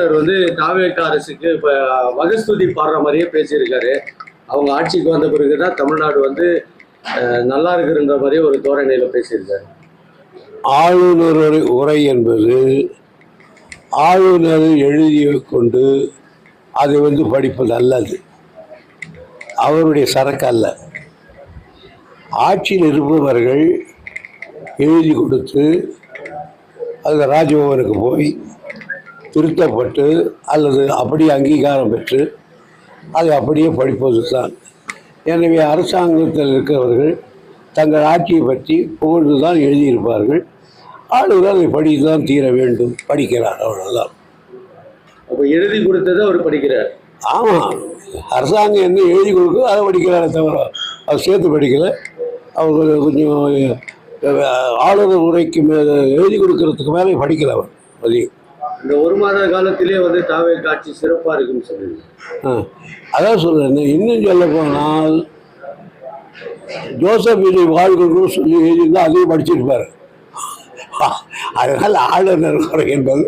வந்து தாவேக அரசுக்கு இப்ப வகஸ்துதி பாடுற மாதிரியே பேசியிருக்காரு. அவங்க ஆட்சிக்கு வந்த பிறகுதான் தமிழ்நாடு வந்து நல்லா இருக்குன்ற மாதிரியே ஒரு தோரணையில பேசியிருக்காரு. ஆளுநர் உரை என்பது ஆளுநர் எழுதி கொண்டு அதை படிப்பது அல்லது அவருடைய சரக்கு அல்ல. ஆட்சியில் இருப்பவர்கள் எழுதி கொடுத்து அது ராஜ்பவனுக்கு போய் திருத்தப்பட்டு அல்லது அப்படியே அங்கீகாரம் பெற்று அதை அப்படியே படிப்பது தான். எனவே அரசாங்கத்தில் இருக்கிறவர்கள் தங்கள் ஆட்சியை பற்றி புகழ்ந்து தான் எழுதியிருப்பார்கள். ஆளுநர் அதை படித்து தான் தீர வேண்டும், படிக்கிறார், அவ்வளோதான். அப்போ எழுதி கொடுத்ததை அவர் படிக்கிறார். ஆமாம், அரசாங்கம் என்ன எழுதி கொடுக்குதோ அதை படிக்கிறாரே தவிர அவர் சேர்த்து படிக்கலை. அவர் கொஞ்சம் ஆளுநர் உரைக்கு மேலே எழுதி கொடுக்கறதுக்கு மேலே படிக்கல அவர் பதியும். இந்த ஒரு மாத காலத்திலே தாவேக ஆட்சி சிறப்பாக இருக்குன்னு சொல்லுங்க. அதான் சொல்கிறேன். இன்னும் சொல்ல போனால் ஜோசப் இதை வாழ்க்கை சொல்லி எழுதியிருந்தால் அதையும் படிச்சிருப்பார். அதனால் ஆளுநர் உரை என்பது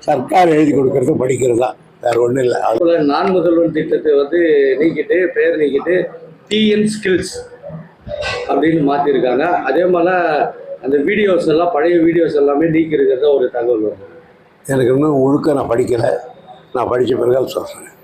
சர்க்கார் எழுதி கொடுக்கறது படிக்கிறது தான், வேறு ஒன்றும் இல்லை. அதுபோல் நான் முதல்வன் திட்டத்தை நீக்கிட்டு பெயர் நீக்கிட்டு டிஎன் ஸ்கில்ஸ் அப்படின்னு மாற்றிருக்காங்க. அதே மாதிரி அந்த வீடியோஸ் எல்லாம் பழைய வீடியோஸ் எல்லாமே நீக்கிருக்கிறதா ஒரு தகவல் வருது. எனக்கு இன்னும் முழுக்க நான் படிக்கலை. நான் படித்த பிறகு சொல்கிறேன்.